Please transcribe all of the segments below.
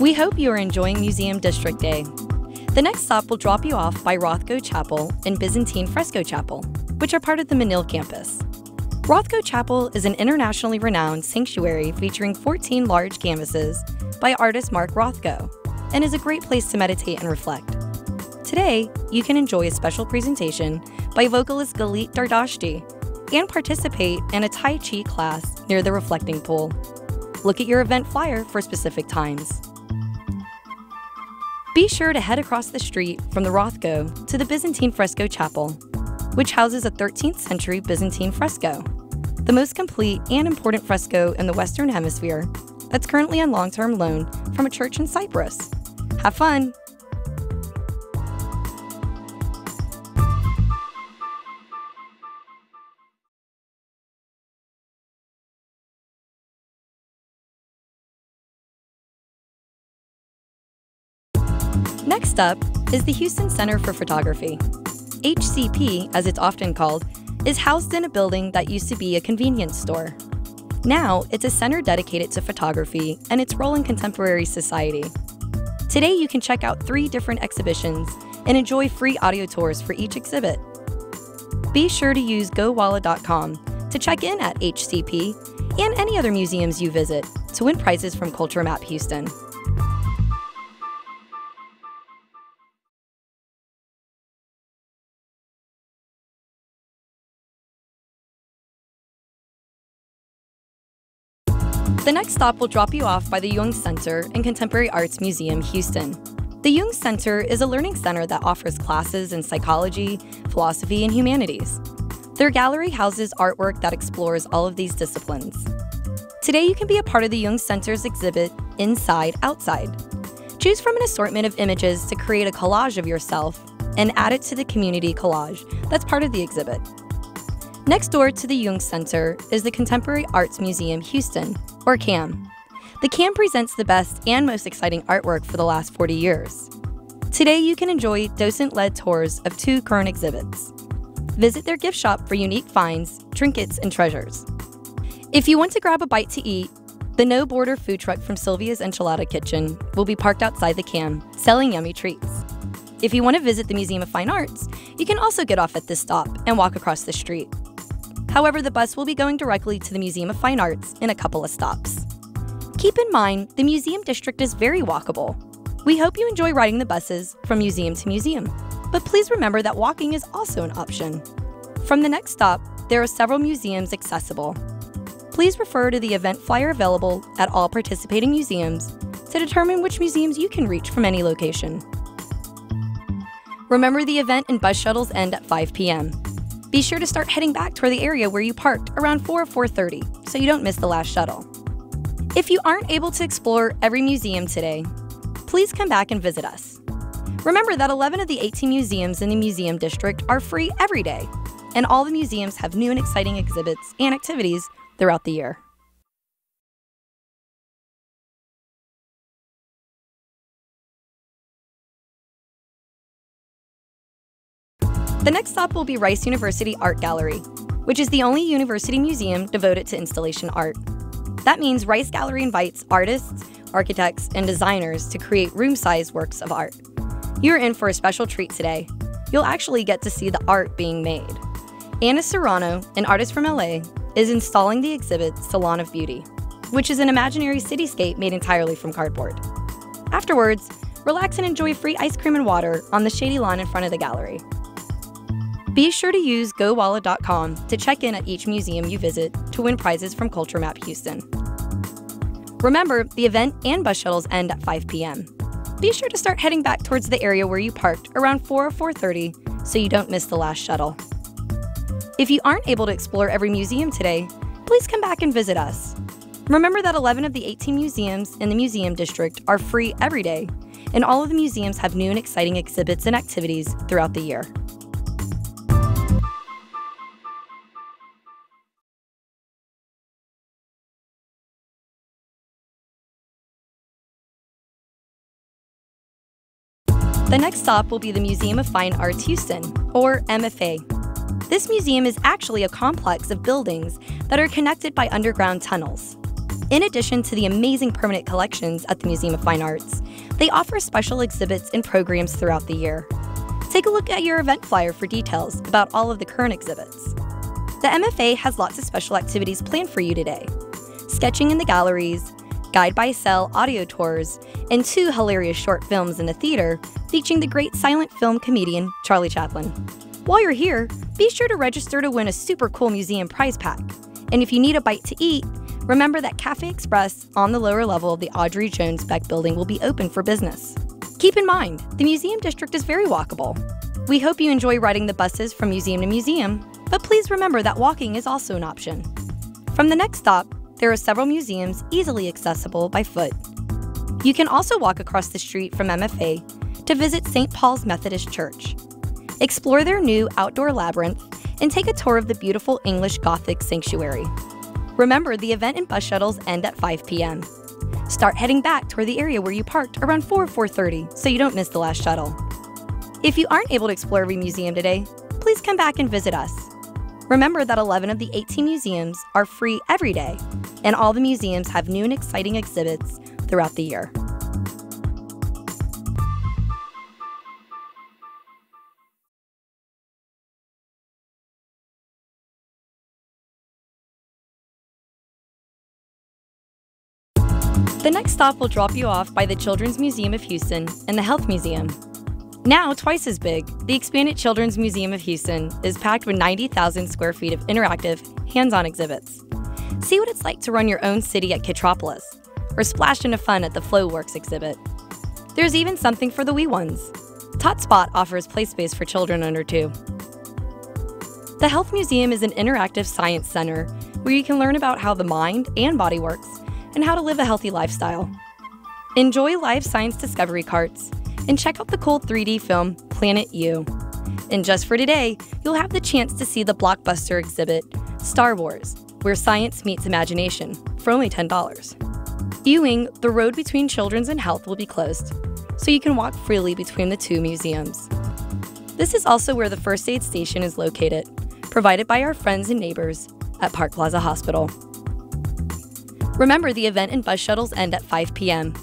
We hope you are enjoying Museum District Day. The next stop will drop you off by Rothko Chapel and Byzantine Fresco Chapel, which are part of the Manil campus. Rothko Chapel is an internationally renowned sanctuary featuring 14 large canvases by artist Mark Rothko and is a great place to meditate and reflect. Today, you can enjoy a special presentation by vocalist Galit Dardashti and participate in a Tai Chi class near the reflecting pool. Look at your event flyer for specific times. Be sure to head across the street from the Rothko to the Byzantine Fresco Chapel, which houses a 13th century Byzantine fresco, the most complete and important fresco in the Western Hemisphere that's currently on long-term loan from a church in Cyprus. Have fun! Next up is the Houston Center for Photography. HCP, as it's often called, is housed in a building that used to be a convenience store. Now, it's a center dedicated to photography and its role in contemporary society. Today, you can check out 3 different exhibitions and enjoy free audio tours for each exhibit. Be sure to use gowalla.com to check in at HCP and any other museums you visit to win prizes from Culture Map Houston. The next stop will drop you off by the Jung Center and Contemporary Arts Museum, Houston. The Jung Center is a learning center that offers classes in psychology, philosophy, and humanities. Their gallery houses artwork that explores all of these disciplines. Today, you can be a part of the Jung Center's exhibit, Inside, Outside. Choose from an assortment of images to create a collage of yourself and add it to the community collage that's part of the exhibit. Next door to the Jung Center is the Contemporary Arts Museum, Houston, or CAM. The CAM presents the best and most exciting artwork for the last 40 years. Today, you can enjoy docent-led tours of 2 current exhibits. Visit their gift shop for unique finds, trinkets, and treasures. If you want to grab a bite to eat, the No Border food truck from Sylvia's Enchilada Kitchen will be parked outside the CAM, selling yummy treats. If you want to visit the Museum of Fine Arts, you can also get off at this stop and walk across the street. However, the bus will be going directly to the Museum of Fine Arts in a couple of stops. Keep in mind, the Museum District is very walkable. We hope you enjoy riding the buses from museum to museum, but please remember that walking is also an option. From the next stop, there are several museums accessible. Please refer to the event flyer available at all participating museums to determine which museums you can reach from any location. Remember, the event and bus shuttles end at 5 p.m. Be sure to start heading back toward the area where you parked around 4 or 4:30 so you don't miss the last shuttle. If you aren't able to explore every museum today, please come back and visit us. Remember that 11 of the 18 museums in the Museum District are free every day, and all the museums have new and exciting exhibits and activities throughout the year. The next stop will be Rice University Art Gallery, which is the only university museum devoted to installation art. That means Rice Gallery invites artists, architects, and designers to create room-sized works of art. You're in for a special treat today. You'll actually get to see the art being made. Anna Serrano, an artist from LA, is installing the exhibit Salon of Beauty, which is an imaginary cityscape made entirely from cardboard. Afterwards, relax and enjoy free ice cream and water on the shady lawn in front of the gallery. Be sure to use gowalla.com to check in at each museum you visit to win prizes from Culture Map Houston. Remember, the event and bus shuttles end at 5 p.m. Be sure to start heading back towards the area where you parked around 4 or 4:30 so you don't miss the last shuttle. If you aren't able to explore every museum today, please come back and visit us. Remember that 11 of the 18 museums in the Museum District are free every day, and all of the museums have new and exciting exhibits and activities throughout the year. The next stop will be the Museum of Fine Arts Houston, or MFA. This museum is actually a complex of buildings that are connected by underground tunnels. In addition to the amazing permanent collections at the Museum of Fine Arts, they offer special exhibits and programs throughout the year. Take a look at your event flyer for details about all of the current exhibits. The MFA has lots of special activities planned for you today. Sketching in the galleries, Guide by Cell audio tours, and 2 hilarious short films in the theater featuring the great silent film comedian Charlie Chaplin. While you're here, be sure to register to win a super cool museum prize pack. And if you need a bite to eat, remember that Cafe Express on the lower level of the Audrey Jones Beck building will be open for business. Keep in mind, the museum district is very walkable. We hope you enjoy riding the buses from museum to museum, but please remember that walking is also an option. From the next stop, there are several museums easily accessible by foot. You can also walk across the street from MFA to visit St. Paul's Methodist Church. Explore their new outdoor labyrinth and take a tour of the beautiful English Gothic sanctuary. Remember, the event and bus shuttles end at 5 p.m. Start heading back toward the area where you parked around 4:30 so you don't miss the last shuttle. If you aren't able to explore every museum today, please come back and visit us. Remember that 11 of the 18 museums are free every day, and all the museums have new and exciting exhibits throughout the year. The next stop will drop you off by the Children's Museum of Houston and the Health Museum. Now twice as big, the expanded Children's Museum of Houston is packed with 90,000 square feet of interactive, hands-on exhibits. See what it's like to run your own city at Kidtropolis, or splash into fun at the Flowworks exhibit. There's even something for the wee ones. Totspot offers play space for children under 2. The Health Museum is an interactive science center where you can learn about how the mind and body works and how to live a healthy lifestyle. Enjoy live science discovery carts and check out the cool 3D film Planet U. And just for today, you'll have the chance to see the blockbuster exhibit Star Wars, where science meets imagination, for only $10. Ewing, the road between Children's and Health will be closed, so you can walk freely between the 2 museums. This is also where the first aid station is located, provided by our friends and neighbors at Park Plaza Hospital. Remember, the event and bus shuttles end at 5 p.m.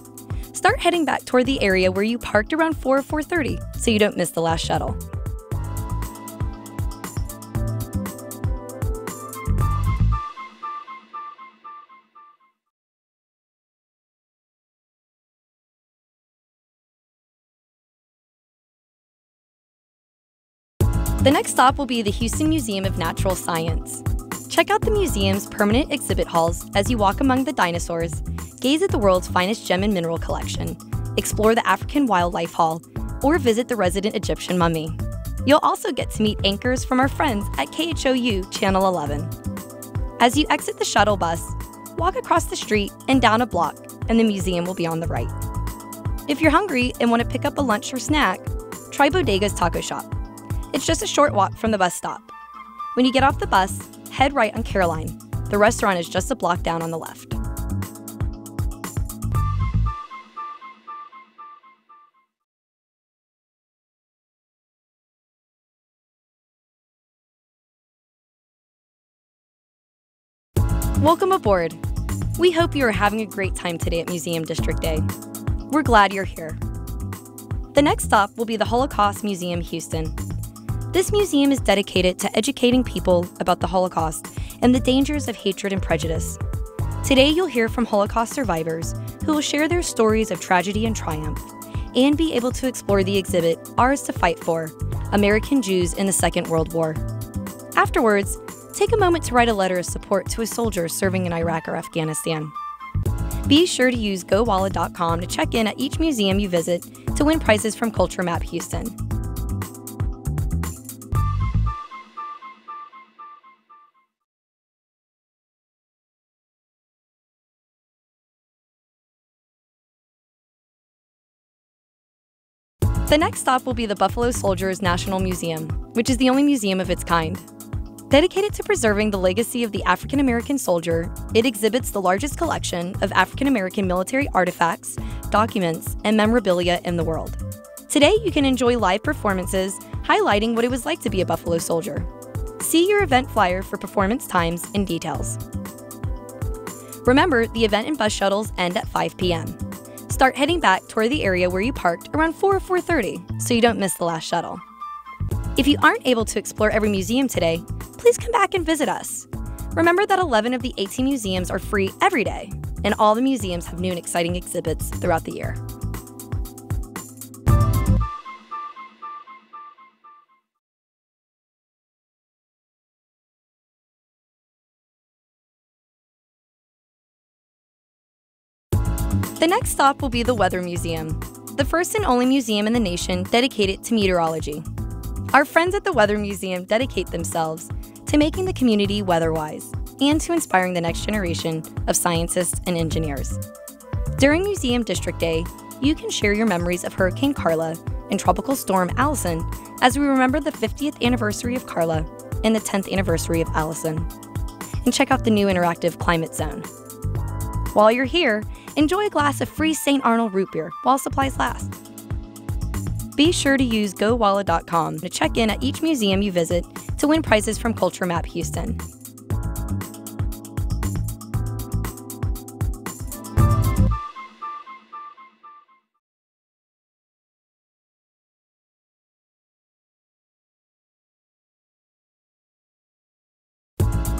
Start heading back toward the area where you parked around 4:30 so you don't miss the last shuttle. The next stop will be the Houston Museum of Natural Science. Check out the museum's permanent exhibit halls as you walk among the dinosaurs, gaze at the world's finest gem and mineral collection, explore the African Wildlife Hall, or visit the resident Egyptian mummy. You'll also get to meet anchors from our friends at KHOU Channel 11. As you exit the shuttle bus, walk across the street and down a block, and the museum will be on the right. If you're hungry and want to pick up a lunch or snack, try Bodega's Taco Shop. It's just a short walk from the bus stop. When you get off the bus, head right on Caroline. The restaurant is just a block down on the left. Welcome aboard. We hope you are having a great time today at Museum District Day. We're glad you're here. The next stop will be the Holocaust Museum Houston. This museum is dedicated to educating people about the Holocaust and the dangers of hatred and prejudice. Today you'll hear from Holocaust survivors who will share their stories of tragedy and triumph and be able to explore the exhibit Ours to Fight For: American Jews in the Second World War. Afterwards, take a moment to write a letter of support to a soldier serving in Iraq or Afghanistan. Be sure to use GoWallet.com to check in at each museum you visit to win prizes from Culture Map Houston. The next stop will be the Buffalo Soldiers National Museum, which is the only museum of its kind. Dedicated to preserving the legacy of the African American soldier, it exhibits the largest collection of African American military artifacts, documents, and memorabilia in the world. Today, you can enjoy live performances highlighting what it was like to be a Buffalo Soldier. See your event flyer for performance times and details. Remember, the event and bus shuttles end at 5 p.m. Start heading back toward the area where you parked around 4 or 4:30 so you don't miss the last shuttle. If you aren't able to explore every museum today, please come back and visit us. Remember that 11 of the 18 museums are free every day, and all the museums have new and exciting exhibits throughout the year. The next stop will be the Weather Museum, the first and only museum in the nation dedicated to meteorology. Our friends at the Weather Museum dedicate themselves to making the community weather-wise and to inspiring the next generation of scientists and engineers. During Museum District Day, you can share your memories of Hurricane Carla and Tropical Storm Allison as we remember the 50th anniversary of Carla and the 10th anniversary of Allison. And check out the new interactive climate zone. While you're here, enjoy a glass of free St. Arnold root beer while supplies last. Be sure to use GoWalla.com to check in at each museum you visit to win prizes from Culture Map Houston.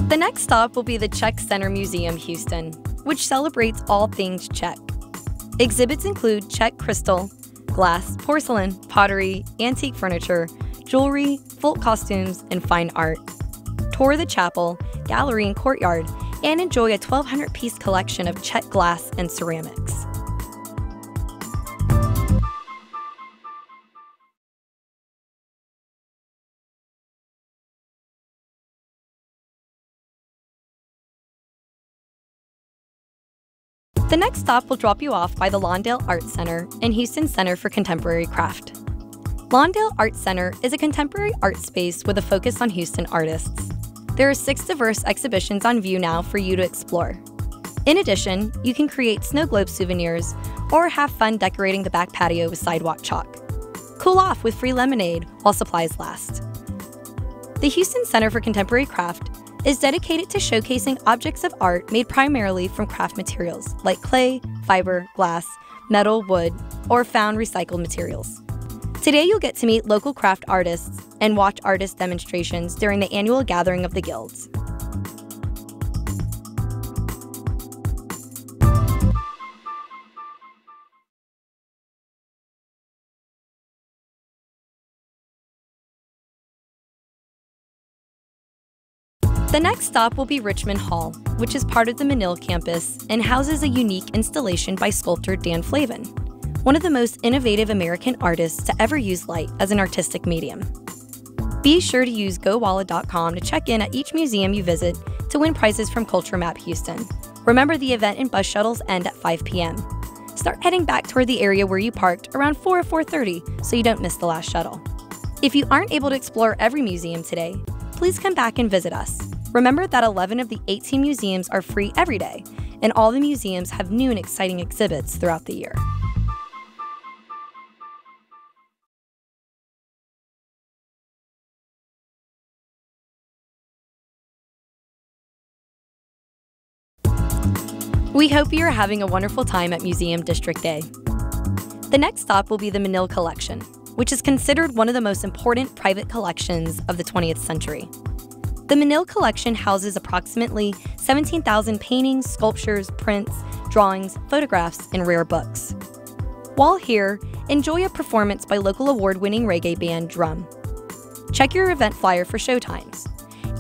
The next stop will be the Czech Center Museum, Houston, which celebrates all things Czech. Exhibits include Czech crystal, glass, porcelain, pottery, antique furniture, jewelry, folk costumes, and fine art. Tour the chapel, gallery, and courtyard, and enjoy a 1,200-piece collection of Czech glass and ceramics. The next stop will drop you off by the Lawndale Art Center and Houston Center for Contemporary Craft. Lawndale Art Center is a contemporary art space with a focus on Houston artists. There are 6 diverse exhibitions on view now for you to explore. In addition, you can create snow globe souvenirs or have fun decorating the back patio with sidewalk chalk. Cool off with free lemonade while supplies last. The Houston Center for Contemporary Craft is dedicated to showcasing objects of art made primarily from craft materials like clay, fiber, glass, metal, wood, or found recycled materials. Today you'll get to meet local craft artists and watch artist demonstrations during the annual gathering of the guilds. The next stop will be Richmond Hall, which is part of the Manil campus and houses a unique installation by sculptor Dan Flavin, one of the most innovative American artists to ever use light as an artistic medium. Be sure to use GoWalla.com to check in at each museum you visit to win prizes from Culture Map Houston. Remember, the event and bus shuttles end at 5 p.m. Start heading back toward the area where you parked around 4 or 4:30 so you don't miss the last shuttle. If you aren't able to explore every museum today, please come back and visit us. Remember that 11 of the 18 museums are free every day, and all the museums have new and exciting exhibits throughout the year. We hope you are having a wonderful time at Museum District Day. The next stop will be the Manil Collection, which is considered one of the most important private collections of the 20th century. The Manil Collection houses approximately 17,000 paintings, sculptures, prints, drawings, photographs, and rare books. While here, enjoy a performance by local award-winning reggae band Drum. Check your event flyer for showtimes.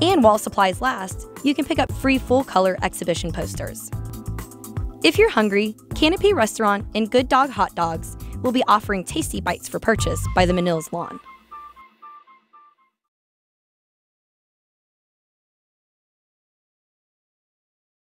And while supplies last, you can pick up free full-color exhibition posters. If you're hungry, Canopy Restaurant and Good Dog Hot Dogs will be offering tasty bites for purchase by the Manil's lawn.